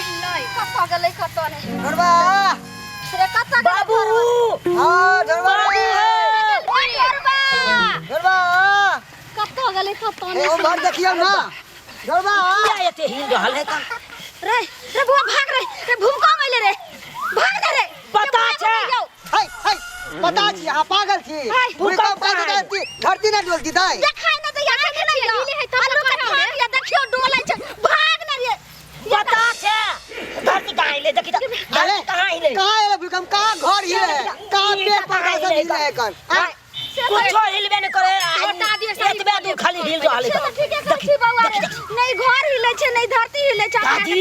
नहीं कत्ता गेलै कत्ता नहीं धरबा रे कत्ता बाबू हां धरबा धरबा कत्ता गेलै कत्ता ए नहीं ओ घर देखियो ना धरबा क्या एते हिल रहल है का रे बुआ भाग रे भूकंप आइले रे भाग दे रे पता छै हाय हाय पता छी आ पागल छी भूकंप कर देती धरती ना डोलती दाई देखाय ना दे आंख नहीं हिले है तालू का भाग या देखियो डोलै छै भाग ना रे पता छै धरती कहां हिले देखि त अरे कहां हिले कहां है भूकंप कहां घर हिले कहां पेड़ पौधा सब हिले है कन कुछो हिलबे न करे हटा दिए एतबे दूर खाली हिल रहल है ठीक है कछि बउआ रे नहीं घर हिले छै नहीं धरती हिले छै दादी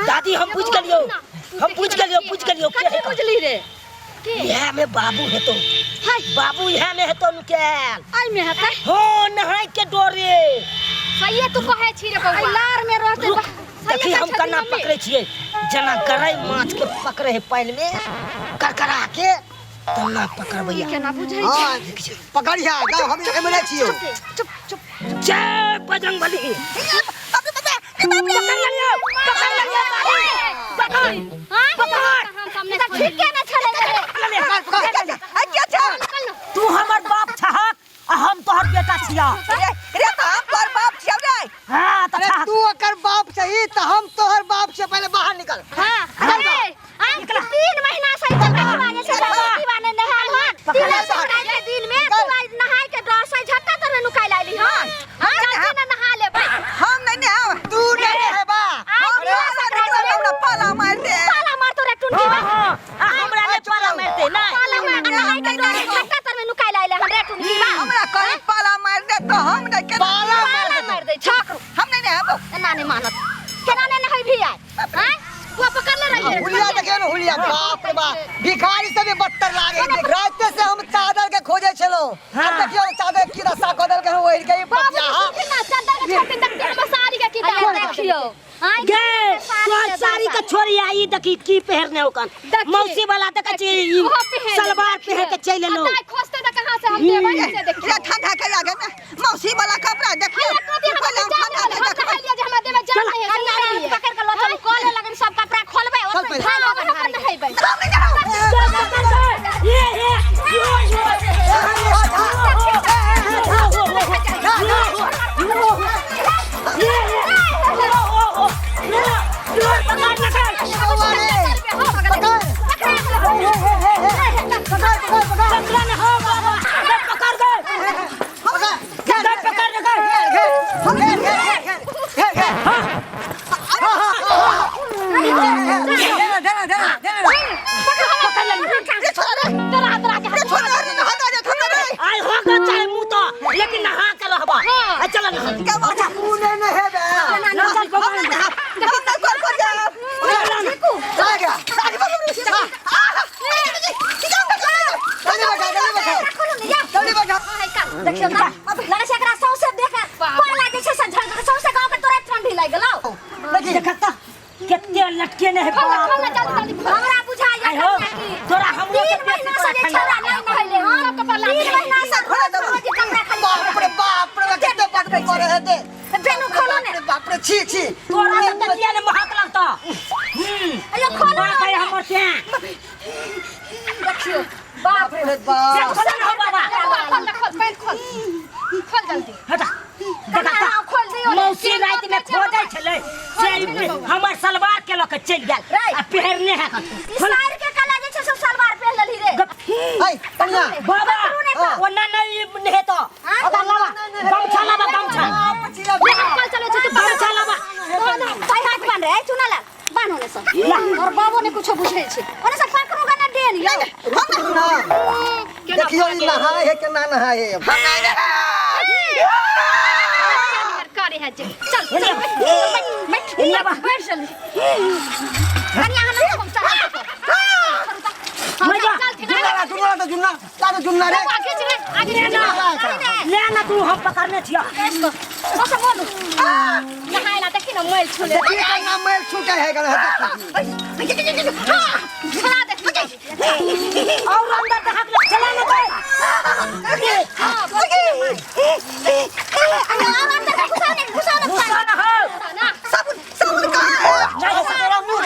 दादी हम बुझ गेलियो के है बुझली रे यह में बाबू है तो हाय बाबू यह में है तो निकल आई में हतै हो नहाय के डोरे सही तू कहे छी रे बउआ लार में रहते देखी हम कना पकड़े छिए जना गरै माछ के पकड़े है पानी में करकरा के तना पकड़बैया केना बुझै हां पकड़िया गाँव हम एमरे छियो चुप जय बजरंगबली पकड़ लियो पकड़ हम सामने ठीक के ना चले रे क्या छ तू हमर बाप छहक आ हम तोहर बेटा छिया रे त हम तोहर बाप छियौ रे हां त अरे तू ओकर बाप सही त हम तोहर बाप से पहले बाहर निकल हां अरे निकला 3 महीना से चलने से दीवाने नहाल हो 3 महीना दिन में तू आज नहाय के ड्रेस झट्टा तर नुकाई लाइली हां जल्दी ना नहा ले भाई हम नहीं नहाव तू नहीं है बा हमरा पाला मार दे पाला मार तो रे टुंटी में हमरा ने पाला मारते नहीं पाला मार नहाय के ड्रेस झट्टा तर नुकाई लाइले हम रे टुंटी में हमरा कहीं पाला मार दे तो हम नहीं के पाला मार दे छक हम नहीं नहाव ना नहीं मानत केना ने नहाई भी आय हां वो पकड़ ले रही है हुलिया देखियो ना हुलिया बाप रे बाप भिखारी सब बदतर लागे रात से हम चादर के खोजे छलो अब देखियो चादर की रस्सा खोदल के ओढ़ के बाबू कितना चादर के छोटे तक हम साड़ी के किताब देखियो हां गे तो साड़ी का छोरी आई देखी की पहरने ओकन मौसी वाला देख छी सलवार पहन के चले लो खोजते त कहां से हम देबै से देखियो रे ठंडा के आगे में मौसी वाला कपड़ा देखियो पहले हम ठंडा के लिया जे हमरा देबै जान नहीं है पकड़ के लोटल कॉल लगन सब कपड़ा खोलबै और भाग नहाइबै लेकिन नहा के रहबा चल ना तू नहीं है बे चल भगवान चला गया देखियो लगे से एकरा सौसे देख कोई लागे छै झड़ के सौसे गांव में तोरा ठंडी लाग गेलौ देखी देखता कितने लटके ने है बाप हमरा बुझाय हो तोरा हम 3 महीना से जे छोरा नहीं नहले हां कपड़ा 3 महीना से खोला दो कपड़ा खाली बाप रे कितने पकड़े करे है दे बेनु खोलो ने बाप रे छी छी तोरा तो तकिया ने महक लगता अयो खोलो बाप है हमर से देखियो बाप रे बाप खोल ना बाबा खोल पहले खोल जल्दी हटा देखता खोल दियो मौसी रात में खोदै छले से हमर सलवार के लक चल गेल आ पहरने है सार के कला जे छै सब सलवार पहन लेली रे हाय कन्या बाबा ओना नहीं है तो अब गमछा लावा गमछा कल चलो तू गमछा लावा पाई हाथ बांध रे चुना ला बांध होने से और बाबू ने कुछ बुझे छै ओने से पकड़ूगा ना देन यो देखियो नहाए है कि ना नहाए है हम नहीं नहाव करे है जे चल बैठ चल कन्या हन हम चल मजा जुन्ना रे आगे ले ना तू हम पकड़ने छिया बस बोलू नहायला देखी ना मैल छुले देखिए का नाम मैल छूटे है गल चला दे और अंदर तक चला ना दे हां अंदर घुसा ना ना हो साबुन कहां है नहीं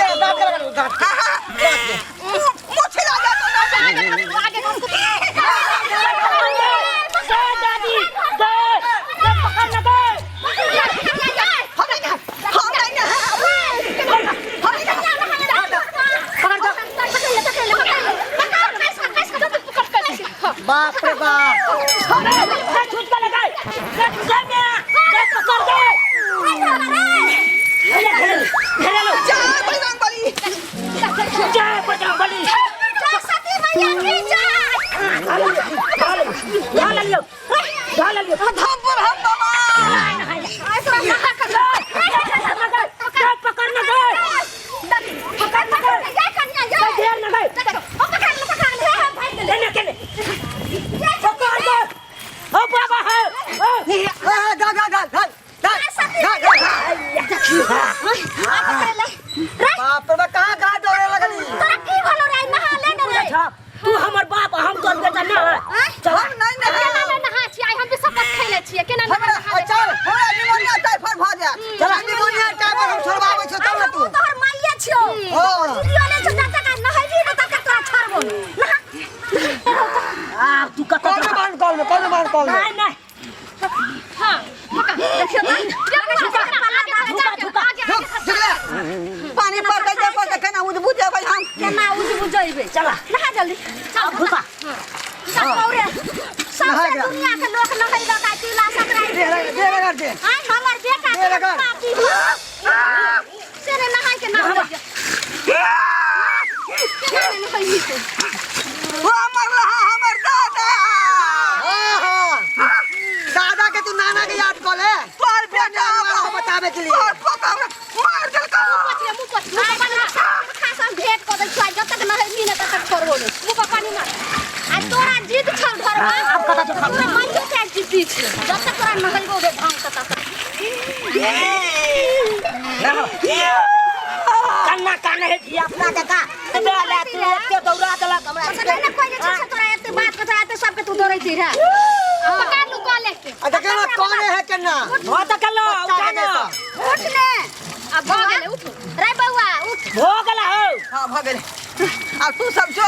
छूट के लगा दे पकड़ दे घेरे लो जय बजरंग बली जय बजरंग बली सती मैया की जय ढाल लियो धम पर हम बाबा ऐसा नहा कर पकड़ न गए पकड़ जा कन्या जा घेर न गए पकड़ लेने के पकड़ दो ओ बाबा है बाप रे कहां कहां दौड़े लगली तोरा की भलो रे नहा ले रे अच्छा तू हमर बाप हम तोर बेटा ना चल हम नहीं केना नहीं नहा छी आई हम भी शपथ खैले छियै केना हमरा चल हमरा निमोनिया टाइफाइड भ जा चल निमोनिया टाइप हम छोड़बाबै छ चल तू तोहर माइये छियो हां वीडियो ले छ चाचा का नहैली त तक तोरा छोड़बो नहा आ तू का कौन मान नहीं नहीं हां देखियो पानी पर गए पर केना उजबुज जाबै हम केना उज बुझैबे चला नहा जल्दी चल घुसा सब औरे सब दुनिया के लोग नहैल का तिला संक्रांति दे लगा दे हां हमर बेटा दे लगा तेरे नहाय के नहा वो मरला हमर दादा दादा के तू नाना के याद कर ले पर बेटा बतावे के लिए पर पका मार दल का भेंट कर दै छै जब तक नहैली न तब तक छोड़बो नै मुंह पानी मार आ तोरा जिद छौ घरवा अब कता जो तोरा माइयो के जिद्दी छै जब तक तोरा नहैबो रे ढंग तब तक कन्ना काने है जी अपना का तबे ले तू एते दौड़ा देला हमरा पता नै कोइ जे छै तोरा एते बात के तोरा एते सब के तू दौड़ै छी रे पकड़ लू कॉल के आ देखे ना कौन है केना हो त कलो उठाना उठ ले अब भ गेले उठ रे बौआ उठ हो गेला हो हां भ गेल अब तू सब जो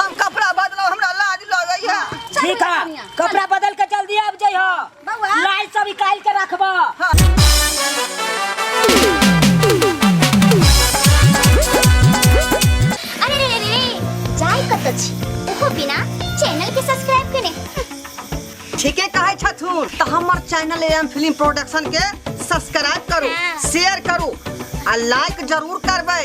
हम कपड़ा बदलो हमरा लाज लगै है ठीक है कपड़ा बदल के जल्दी आब जइहो बौआ लाइट सब निकाल के रखबो अरे रे रे जाय कत छी देखो बिना चैनल के सब्सक्राइब करे ठीके कहै छथुन त हमर चैनल एम फिल्म प्रोडक्शन के सब्सक्राइब करू शेयर करू आ लाइक जरूर करबै।